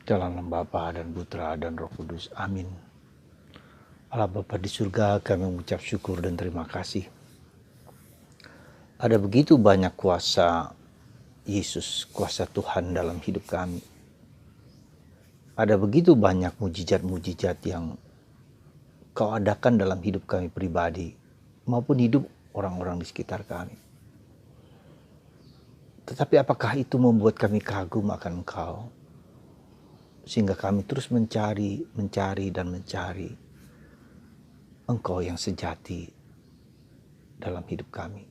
Dalam nama Bapa dan Putra dan Roh Kudus. Amin. Allah Bapa di surga, kami mengucap syukur dan terima kasih. Ada begitu banyak kuasa Yesus, kuasa Tuhan dalam hidup kami. Ada begitu banyak mujizat-mujizat yang Kau adakan dalam hidup kami pribadi, maupun hidup orang-orang di sekitar kami. Tetapi apakah itu membuat kami kagum akan Engkau? Sehingga kami terus mencari Engkau yang sejati dalam hidup kami.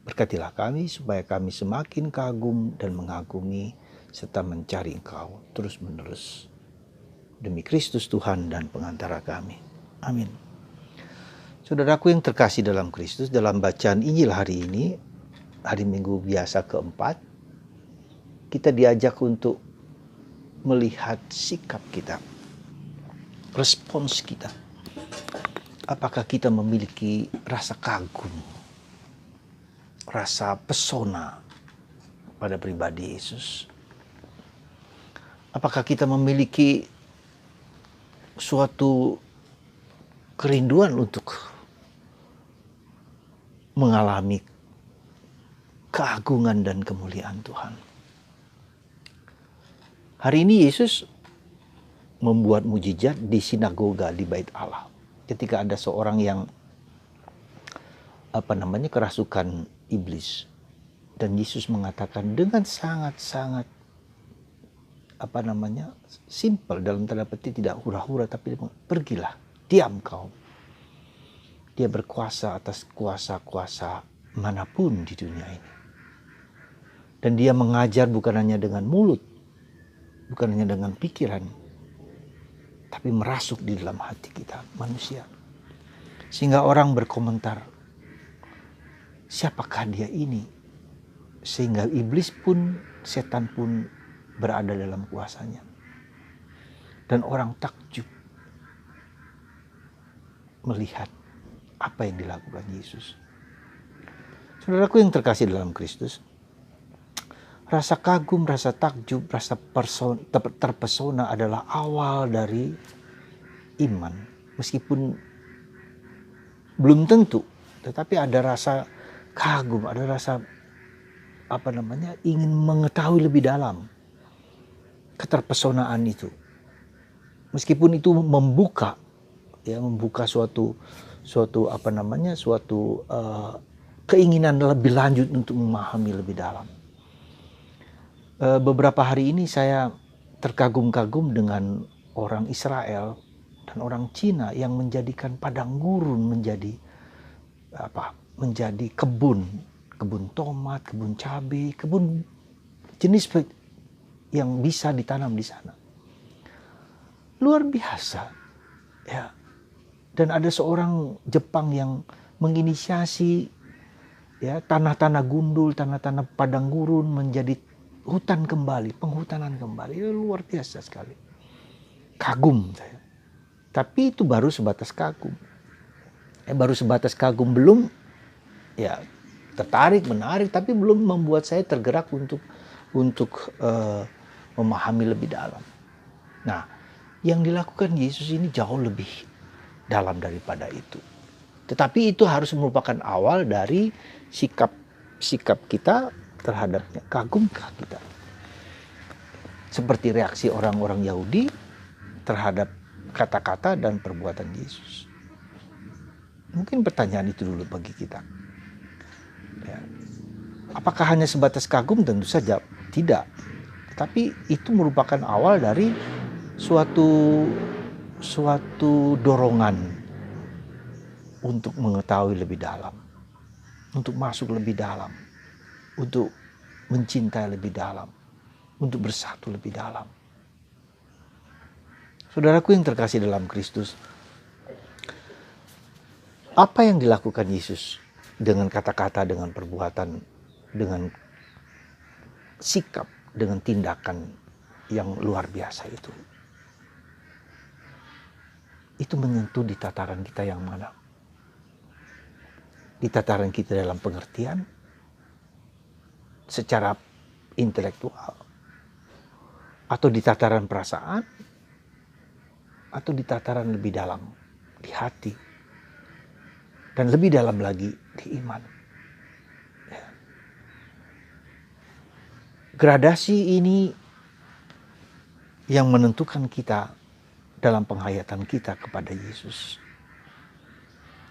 Berkatilah kami supaya kami semakin kagum dan mengagumi serta mencari Engkau terus menerus. Demi Kristus Tuhan dan pengantara kami. Amin. Saudaraku yang terkasih dalam Kristus, dalam bacaan Injil hari ini, hari Minggu biasa keempat, kita diajak untuk melihat sikap kita, respons kita. Apakah kita memiliki rasa kagum, rasa pesona pada pribadi Yesus? Apakah kita memiliki suatu kerinduan untuk mengalami keagungan dan kemuliaan Tuhan? Hari ini Yesus membuat mujizat di sinagoga di Bait Allah. Ketika ada seorang yang kerasukan iblis, dan Yesus mengatakan dengan sangat-sangat simple, dalam tanda petik tidak hura-hura, tapi pergilah, diam kau. Dia berkuasa atas kuasa-kuasa manapun di dunia ini. Dan dia mengajar bukan hanya dengan mulut, bukan hanya dengan pikiran, tapi merasuk di dalam hati kita manusia. Sehingga orang berkomentar, siapakah dia ini? Sehingga iblis pun, setan pun berada dalam kuasanya. Dan orang takjub melihat apa yang dilakukan Yesus. Saudaraku yang terkasih dalam Kristus, rasa kagum, rasa takjub, rasa terpesona adalah awal dari iman. Meskipun belum tentu, tetapi ada rasa kagum, ada rasa ingin mengetahui lebih dalam keterpesonaan itu. Meskipun itu membuka suatu keinginan lebih lanjut untuk memahami lebih dalam. Beberapa hari ini saya terkagum-kagum dengan orang Israel dan orang Cina yang menjadikan padang gurun menjadi kebun tomat, kebun cabai, kebun jenis yang bisa ditanam di sana. Luar biasa, ya. Dan ada seorang Jepang yang menginisiasi tanah-tanah gundul, tanah-tanah padang gurun menjadi hutan kembali, penghutanan kembali. Itu luar biasa sekali. Kagum saya. Tapi itu baru sebatas kagum. Baru sebatas kagum, belum tertarik, menarik, tapi belum membuat saya tergerak untuk memahami lebih dalam. Nah, yang dilakukan Yesus ini jauh lebih dalam daripada itu. Tetapi itu harus merupakan awal dari sikap kita terhadapnya. Kagumkah kita? Seperti reaksi orang-orang Yahudi terhadap kata-kata dan perbuatan Yesus. Mungkin pertanyaan itu dulu bagi kita. Ya. Apakah hanya sebatas kagum? Tentu saja tidak. Tetapi itu merupakan awal dari suatu dorongan untuk mengetahui lebih dalam, untuk masuk lebih dalam, untuk mencintai lebih dalam, untuk bersatu lebih dalam. Saudaraku yang terkasih dalam Kristus, apa yang dilakukan Yesus dengan kata-kata, dengan perbuatan, dengan sikap, dengan tindakan yang luar biasa itu menyentuh di tataran kita yang mana? Di tataran kita dalam pengertian, secara intelektual, Atau di tataran perasaan, atau di tataran lebih dalam, di hati. Dan lebih dalam lagi, di iman. Ya. Gradasi ini yang menentukan kita dalam penghayatan kita kepada Yesus.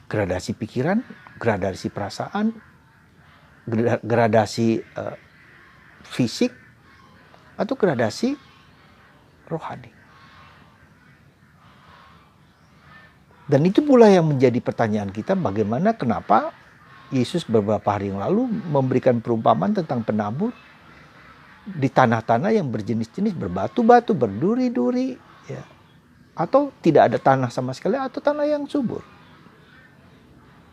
Gradasi pikiran, gradasi perasaan, gradasi fisik, atau gradasi rohani. Dan itu pula yang menjadi pertanyaan kita, bagaimana, kenapa Yesus beberapa hari yang lalu memberikan perumpamaan tentang penabur di tanah-tanah yang berjenis-jenis, berbatu-batu, berduri-duri, ya. Atau tidak ada tanah sama sekali, atau tanah yang subur.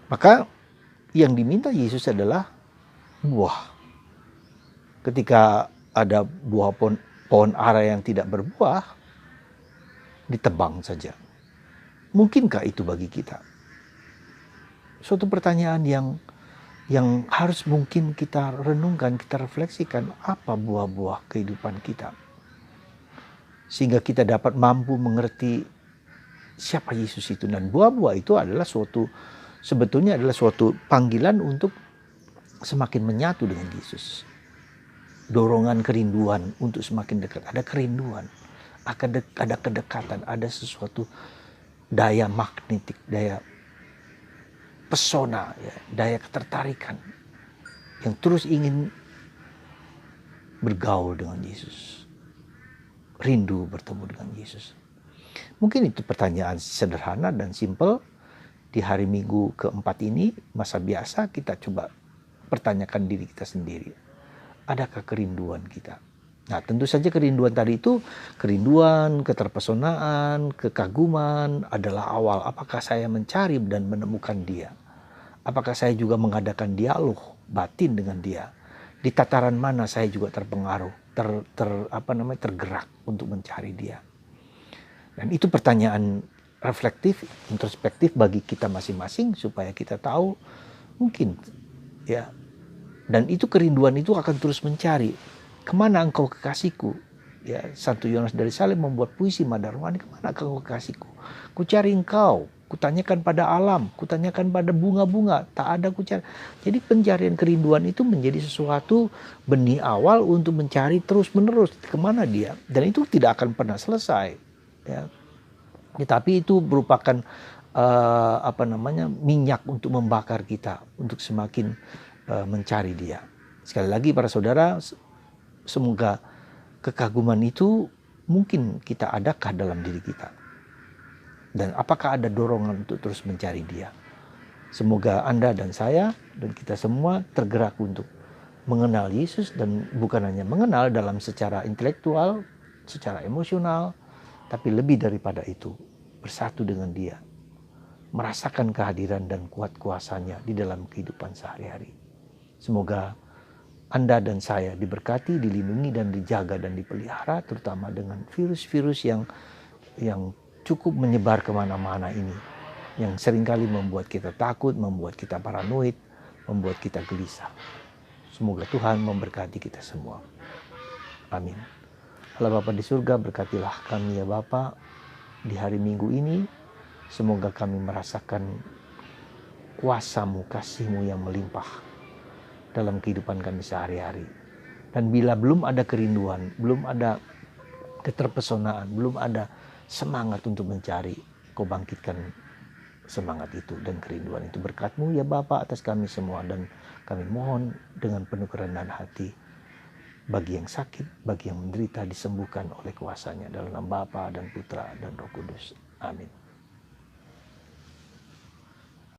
Maka yang diminta Yesus adalah buah. Ketika ada buah pohon ara yang tidak berbuah, ditebang saja. Mungkinkah itu bagi kita? Suatu pertanyaan yang harus mungkin kita renungkan, kita refleksikan, apa buah-buah kehidupan kita. Sehingga kita dapat mampu mengerti siapa Yesus itu. Dan buah-buah itu adalah sebetulnya adalah suatu panggilan untuk semakin menyatu dengan Yesus. Dorongan kerinduan untuk semakin dekat. Ada kerinduan, ada kedekatan, ada sesuatu daya magnetik, daya pesona, ya, daya ketertarikan yang terus ingin bergaul dengan Yesus, rindu bertemu dengan Yesus. Mungkin itu pertanyaan sederhana dan simpel di hari Minggu keempat ini, masa biasa, kita coba pertanyakan diri kita sendiri. Adakah kerinduan kita? Nah, tentu saja kerinduan tadi itu, kerinduan, keterpesonaan, kekaguman adalah awal. Apakah saya mencari dan menemukan Dia? Apakah saya juga mengadakan dialog batin dengan Dia? Di tataran mana saya juga terpengaruh, tergerak untuk mencari Dia? Dan itu pertanyaan reflektif, introspektif bagi kita masing-masing supaya kita tahu mungkin, ya. Dan itu kerinduan itu akan terus mencari. Kemana engkau kekasihku? Ya, Santo Yohanes dari Salem membuat puisi Madarwani, kemana engkau kekasihku? Ku cari engkau, kutanyakan pada alam, kutanyakan pada bunga-bunga, tak ada ku cari. Jadi pencarian kerinduan itu menjadi sesuatu benih awal untuk mencari terus-menerus kemana dia. Dan itu tidak akan pernah selesai. Ya. Tetapi itu merupakan minyak untuk membakar kita, untuk semakin mencari Dia. Sekali lagi para saudara, semoga kekaguman itu mungkin kita adakah dalam diri kita. Dan apakah ada dorongan untuk terus mencari Dia. Semoga Anda dan saya dan kita semua tergerak untuk mengenal Yesus, dan bukan hanya mengenal dalam secara intelektual, secara emosional, tapi lebih daripada itu, bersatu dengan Dia. Merasakan kehadiran dan kuat kuasanya di dalam kehidupan sehari-hari. Semoga Anda dan saya diberkati, dilindungi dan dijaga dan dipelihara, terutama dengan virus-virus yang cukup menyebar kemana-mana ini, yang seringkali membuat kita takut, membuat kita paranoid, membuat kita gelisah. Semoga Tuhan memberkati kita semua. Amin. Allah Bapa di surga, berkatilah kami ya Bapa di hari Minggu ini. Semoga kami merasakan kuasa-Mu, kasih-Mu yang melimpah dalam kehidupan kami sehari-hari. Dan bila belum ada kerinduan, belum ada keterpesonaan, belum ada semangat untuk mencari, Kau bangkitkan semangat itu dan kerinduan itu. Berkat-Mu ya Bapa atas kami semua, dan kami mohon dengan penuh kerendahan hati, bagi yang sakit, bagi yang menderita, disembuhkan oleh kuasa-Nya dalam nama Bapa dan Putra dan Roh Kudus. Amin.